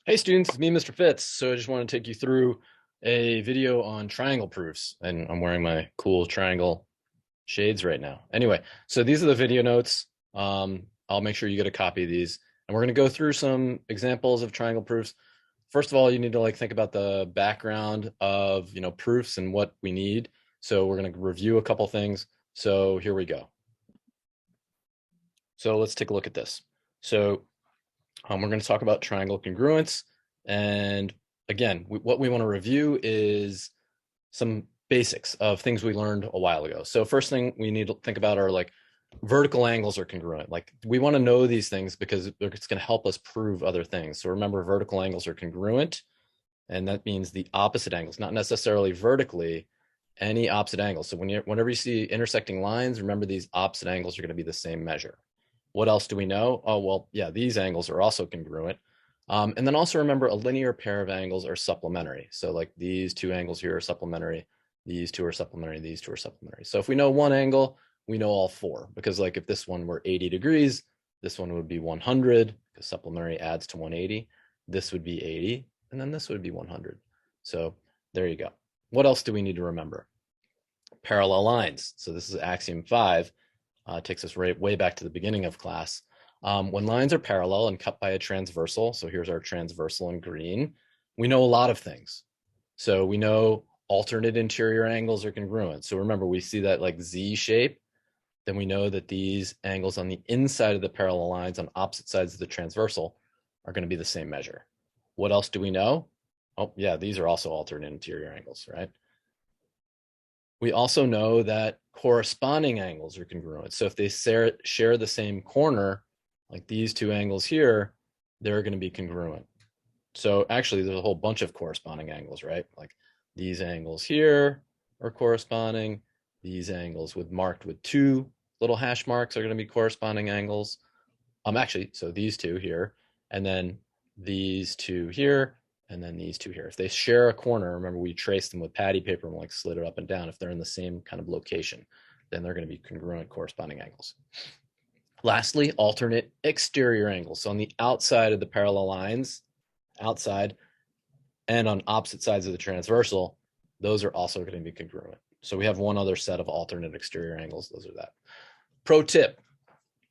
Hey students, it's me, Mr. Fitz. So I just want to take you through a video on triangle proofs, and I'm wearing my cool triangle shades right now. Anyway, so these are the video notes. I'll make sure you get a copy of these, and we're going to go through some examples of triangle proofs. First of all, you need to think about the background of proofs and what we need. So we're going to review a couple things. So here we go. So let's take a look at this. So we're going to talk about triangle congruence. And again, what we want to review is some basics of things we learned a while ago. So first thing we need to think about are vertical angles are congruent. We want to know these things because it's going to help us prove other things. So remember, vertical angles are congruent, and that means the opposite angles, not necessarily vertically, any opposite angles. So whenever you see intersecting lines, remember these opposite angles are going to be the same measure. What else do we know? Oh, well, yeah, these angles are also congruent. And then also remember, a linear pair of angles are supplementary. So these two angles here are supplementary, these two are supplementary, these two are supplementary. So if we know one angle, we know all four, because if this one were 80 degrees, this one would be 100, because supplementary adds to 180. This would be 80, and then this would be 100. So there you go. What else do we need to remember? Parallel lines. So this is axiom 5. Takes us way back to the beginning of class. When lines are parallel and cut by a transversal, so here's our transversal in green, we know a lot of things. So we know alternate interior angles are congruent. So remember, we see that Z shape, then we know that these angles on the inside of the parallel lines on opposite sides of the transversal are going to be the same measure. What else do we know? Oh, yeah, these are also alternate interior angles, right? We also know that corresponding angles are congruent. So if they share the same corner, like these two angles here, they're going to be congruent. So actually, there's a whole bunch of corresponding angles, right? Like these angles here are corresponding. These angles marked with two little hash marks are going to be corresponding angles. Actually, so these two here, and then these two here, and then these two here. If they share a corner, remember we traced them with patty paper and slid it up and down. If they're in the same kind of location, then they're going to be congruent corresponding angles. Lastly, alternate exterior angles. So on the outside of the parallel lines, outside, and on opposite sides of the transversal, those are also going to be congruent. So we have one other set of alternate exterior angles. Those are that. Pro tip,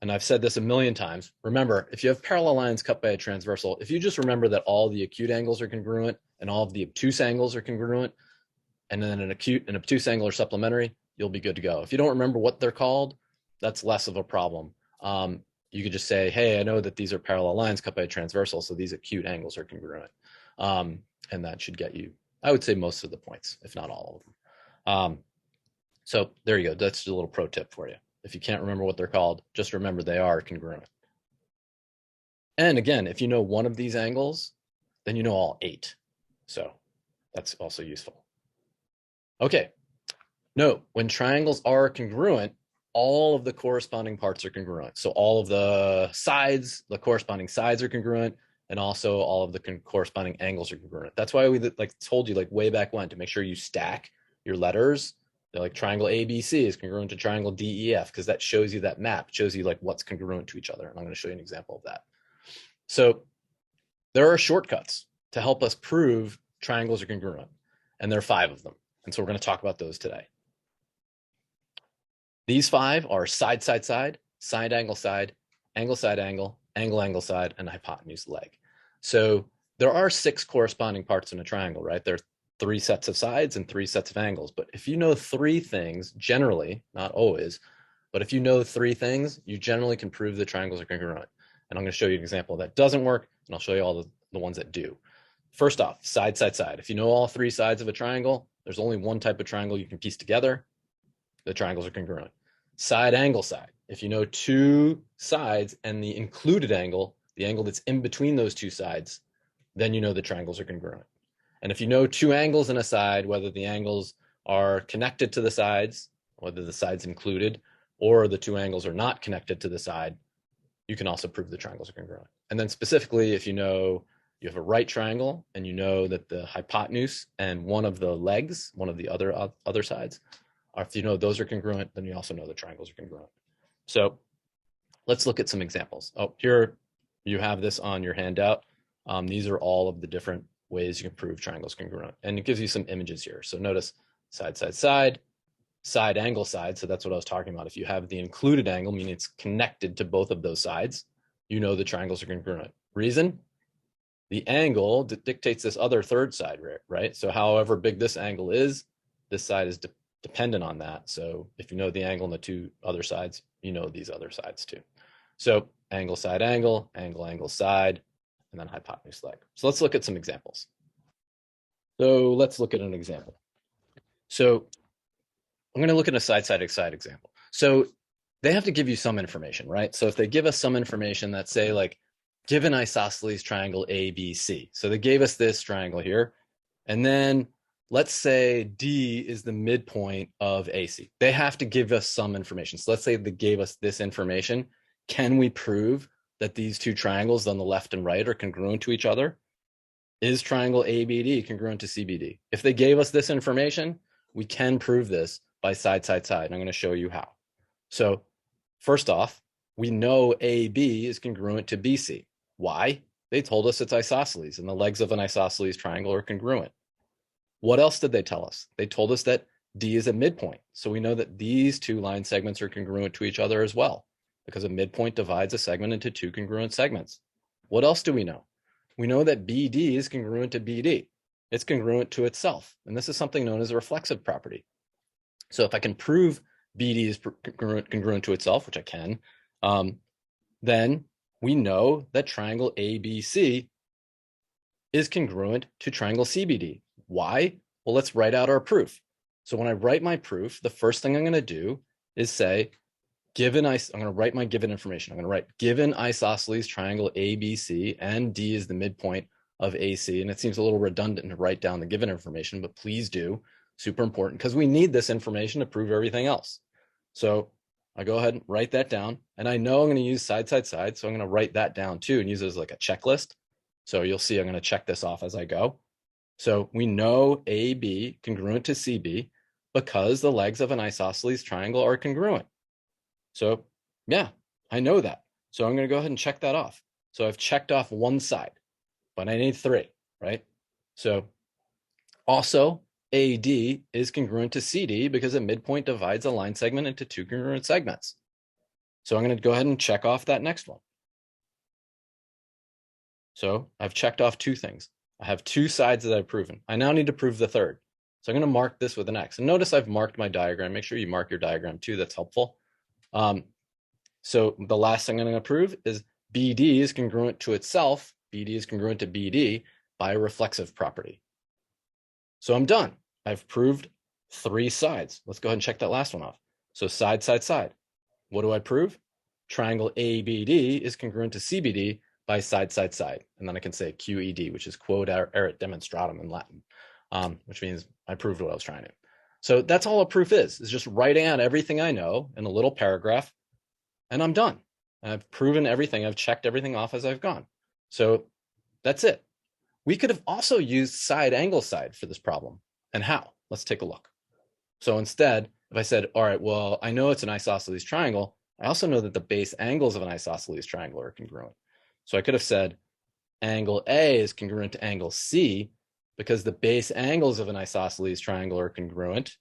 and I've said this a million times, remember, if you have parallel lines cut by a transversal, if you just remember that all the acute angles are congruent and all of the obtuse angles are congruent, and then an acute and obtuse angle are supplementary, you'll be good to go. If you don't remember what they're called, that's less of a problem. You could just say, hey, I know that these are parallel lines cut by a transversal, so these acute angles are congruent. And that should get you, I would say, most of the points, if not all of them. So there you go. That's just a little pro tip for you. If you can't remember what they're called, just remember they are congruent. And again, if you know one of these angles, then you know all 8. So that's also useful. Okay. Note, when triangles are congruent, all of the corresponding parts are congruent. So all of the sides, the corresponding sides are congruent, and also all of the corresponding angles are congruent. That's why we told you way back when to make sure you stack your letters. They're triangle ABC is congruent to triangle DEF, because that shows you that map. It shows you what's congruent to each other. And I'm going to show you an example of that. So there are shortcuts to help us prove triangles are congruent, and there are 5 of them. And so we're going to talk about those today. These 5 are side, side, side, side, angle, side, angle, side, angle, angle, angle, side, and hypotenuse, leg. So there are 6 corresponding parts in a triangle, right? There are 3 sets of sides and 3 sets of angles. But if you know 3 things, generally, not always, but if you know 3 things, you generally can prove the triangles are congruent. And I'm going to show you an example that doesn't work, and I'll show you all the ones that do. First off, side, side, side. If you know all 3 sides of a triangle, there's only one type of triangle you can piece together. The triangles are congruent. Side, angle, side. If you know 2 sides and the included angle, the angle that's in between those 2 sides, then you know the triangles are congruent. And if you know 2 angles in a side, whether the angles are connected to the sides, whether the side's included, or the 2 angles are not connected to the side, you can also prove the triangles are congruent. And then specifically, if you know you have a right triangle and you know that the hypotenuse and one of the legs, one of the other sides, if you know those are congruent, then you also know the triangles are congruent. So let's look at some examples. Oh, here you have this on your handout. These are all of the different ways you can prove triangles congruent. And it gives you some images here. So notice side, side, side, side, angle, side. So that's what I was talking about. If you have the included angle, meaning it's connected to both of those sides, you know the triangles are congruent. Reason? The angle dictates this other third side, right? So however big this angle is, this side is dependent on that. So if you know the angle on the two other sides, you know these other sides too. So angle, side, angle, angle, angle, side, and then hypotenuse leg. So let's look at some examples. So let's look at an example. So I'm going to look at a side, side, side example. So they have to give you some information, right? So if they give us some information that say like, give an isosceles triangle ABC. So they gave us this triangle here. And then let's say D is the midpoint of AC. They have to give us some information. So let's say they gave us this information. Can we prove that these two triangles on the left and right are congruent to each other? Is triangle ABD congruent to CBD? If they gave us this information, we can prove this by side, side, side. And I'm going to show you how. So first off, we know AB is congruent to BC. Why? They told us it's isosceles, and the legs of an isosceles triangle are congruent. What else did they tell us? They told us that D is a midpoint. So we know that these two line segments are congruent to each other as well, because a midpoint divides a segment into two congruent segments. What else do we know? We know that BD is congruent to BD. It's congruent to itself. And this is something known as a reflexive property. So if I can prove BD is congruent to itself, which I can, then we know that triangle ABC is congruent to triangle CBD. Why? Well, let's write out our proof. So when I write my proof, the first thing I'm going to do is say, I'm going to write my given information. I'm going to write given isosceles triangle ABC and D is the midpoint of AC. And it seems a little redundant to write down the given information, but please do. Super important because we need this information to prove everything else. So I go ahead and write that down. And I know I'm going to use side, side, side. So I'm going to write that down too and use it as like a checklist. So you'll see I'm going to check this off as I go. So we know AB congruent to CB because the legs of an isosceles triangle are congruent. So yeah, I know that. So I'm going to go ahead and check that off. So I've checked off one side, but I need three, right? So also AD is congruent to CD because a midpoint divides a line segment into two congruent segments. So I'm going to go ahead and check off that next one. So I've checked off two things. I have two sides that I've proven. I now need to prove the third. So I'm going to mark this with an X. And notice I've marked my diagram. Make sure you mark your diagram too. That's helpful. So the last thing I'm going to prove is BD is congruent to itself. BD is congruent to BD by a reflexive property. So I'm done. I've proved three sides. Let's go ahead and check that last one off. So side, side, side. What do I prove? Triangle ABD is congruent to CBD by side, side, side. And then I can say QED, which is quod erat demonstratum in Latin, which means I proved what I was trying to. So that's all a proof is just writing out everything I know in a little paragraph, and I'm done. I've proven everything. I've checked everything off as I've gone. So that's it. We could have also used side, angle, side for this problem. And how? Let's take a look. So instead, if I said, all right, well, I know it's an isosceles triangle. I also know that the base angles of an isosceles triangle are congruent. So I could have said angle A is congruent to angle C because the base angles of an isosceles triangle are congruent.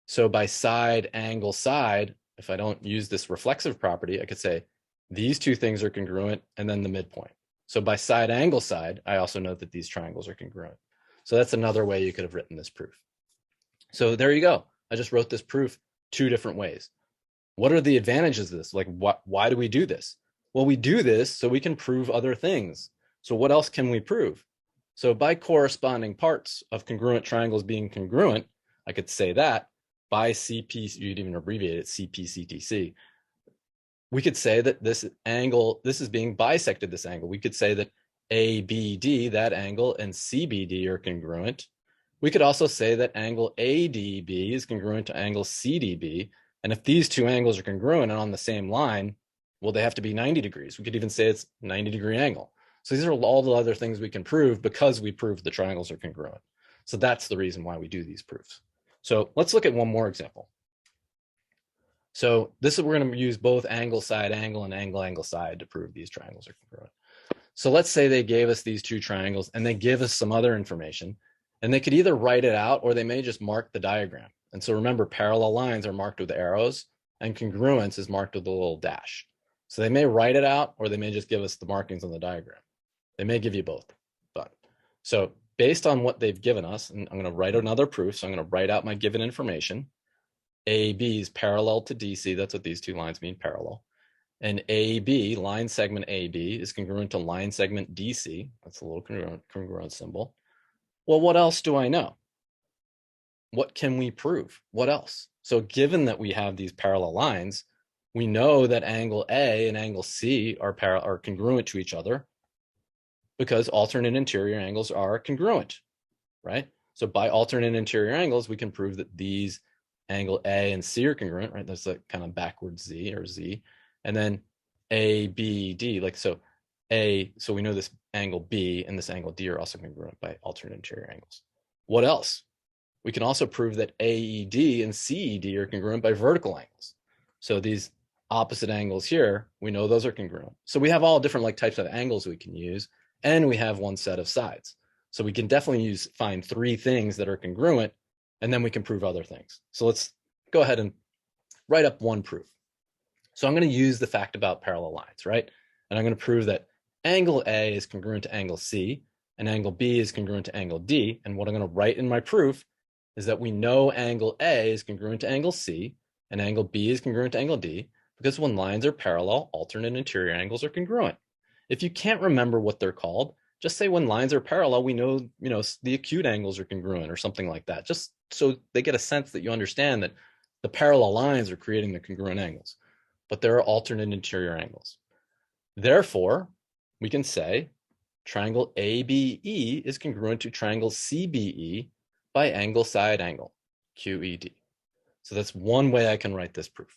So by side, angle, side, if I don't use this reflexive property, I could say these two things are congruent and then the midpoint. So by side, angle, side, I also know that these triangles are congruent. So that's another way you could have written this proof. So there you go. I just wrote this proof two different ways. What are the advantages of this? Like, why do we do this? Well, we do this so we can prove other things. So what else can we prove? So by corresponding parts of congruent triangles being congruent, I could say that by CP, you'd even abbreviate it, CPCTC. We could say that this angle, this is being bisected, this angle. We could say that ABD, that angle, and CBD are congruent. We could also say that angle ADB is congruent to angle CDB. And if these two angles are congruent and on the same line, well, they have to be 90 degrees. We could even say it's 90-degree angle. So these are all the other things we can prove because we proved the triangles are congruent. So that's the reason why we do these proofs. So let's look at one more example. So this is, we're going to use both angle, side, angle, and angle, angle, side to prove these triangles are congruent. So let's say they gave us these two triangles and they give us some other information, and they could either write it out or they may just mark the diagram. And so remember, parallel lines are marked with arrows and congruence is marked with a little dash. So they may write it out or they may just give us the markings on the diagram. They may give you both. But so based on what they've given us, and I'm going to write another proof. So I'm going to write out my given information. AB is parallel to DC. That's what these two lines mean, parallel. And AB, line segment AB, is congruent to line segment DC. That's a little congruent symbol. Well, what else do I know? What can we prove? What else? So given that we have these parallel lines, we know that angle A and angle C are congruent to each other because alternate interior angles are congruent, right? So by alternate interior angles, we can prove that these angle A and C are congruent, right? That's a kind of backwards Z or Z. And then A, B, D, like so A, so we know this angle B and this angle D are also congruent by alternate interior angles. What else? We can also prove that AED and CED are congruent by vertical angles. So these opposite angles here, we know those are congruent. So we have all different like types of angles we can use, and we have one set of sides. So we can definitely find three things that are congruent, and then we can prove other things. So let's go ahead and write up one proof. So I'm going to use the fact about parallel lines, right? And I'm going to prove that angle A is congruent to angle C, and angle B is congruent to angle D. And what I'm going to write in my proof is that we know angle A is congruent to angle C, and angle B is congruent to angle D, because when lines are parallel, alternate interior angles are congruent. If you can't remember what they're called, just say when lines are parallel, we know, the acute angles are congruent or something like that, just so they get a sense that you understand that the parallel lines are creating the congruent angles, but there are alternate interior angles. Therefore, we can say triangle ABE is congruent to triangle CBE by angle side angle, QED. So that's one way I can write this proof.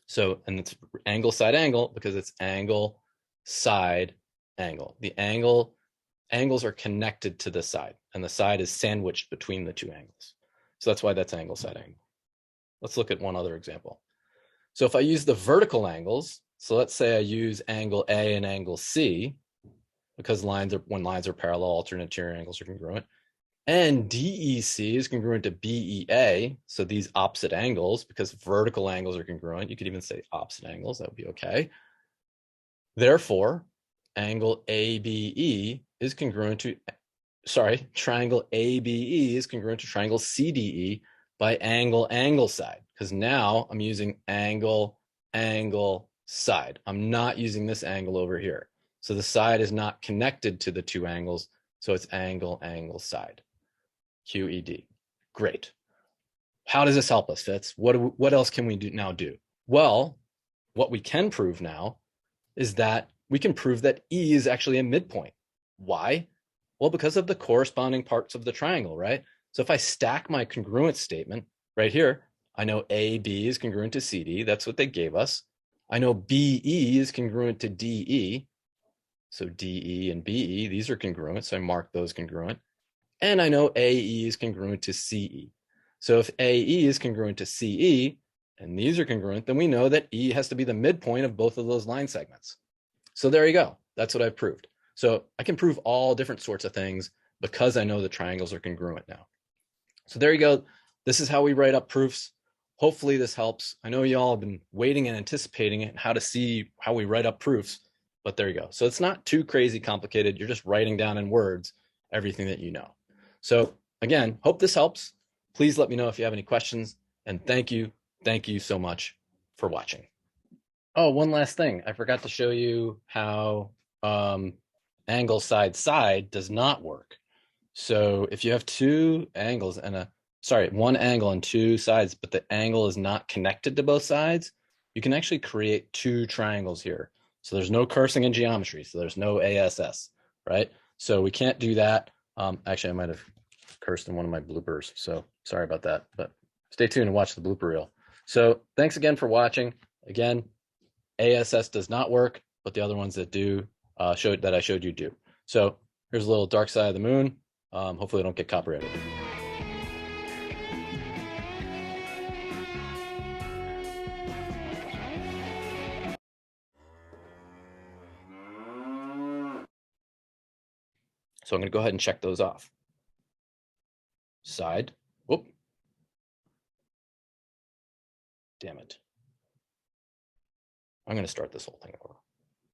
So, and it's angle side angle because it's angle side angle. The angles are connected to the side, and the side is sandwiched between the two angles. So that's why that's angle side angle. Let's look at one other example. So if I use the vertical angles, so let's say I use angle A and angle C, because when lines are parallel, alternate interior angles are congruent. And DEC is congruent to BEA, so these opposite angles, because vertical angles are congruent. You could even say opposite angles, that would be okay. Therefore, angle ABE is congruent to, triangle ABE is congruent to triangle CDE by angle side, because now I'm using angle side. I'm not using this angle over here. So the side is not connected to the two angles, so it's angle side. QED. Great. How does this help us, Fitz? What else can we now do? Well, what we can prove now is that we can prove that E is actually a midpoint. Why? Well, because of the corresponding parts of the triangle, right? So if I stack my congruence statement right here, I know AB is congruent to CD. That's what they gave us. I know BE is congruent to DE. So DE and BE, these are congruent. So I mark those congruent. And I know AE is congruent to CE. So if AE is congruent to CE, and these are congruent, then we know that E has to be the midpoint of both of those line segments. So there you go. That's what I've proved. So I can prove all different sorts of things because I know the triangles are congruent now. So there you go. This is how we write up proofs. Hopefully this helps. I know you all have been waiting and anticipating it and how to see how we write up proofs, but there you go. So it's not too crazy complicated. You're just writing down in words everything that you know. So again, hope this helps. Please let me know if you have any questions, and thank you so much for watching. Oh, one last thing. I forgot to show you how angle side does not work. So if you have two angles and one angle and two sides, but the angle is not connected to both sides, you can actually create two triangles here. So there's no cursing in geometry. So there's no ASS, right? So we can't do that. Actually, I might have cursed in one of my bloopers, so sorry about that, but stay tuned and watch the blooper reel. So thanks again for watching. Again, ASS does not work, but the other ones that do, I showed you do. So here's a little dark side of the moon. Hopefully I don't get copyrighted. So I'm going to go ahead and check those off. Side, whoop. Damn it. I'm going to start this whole thing over.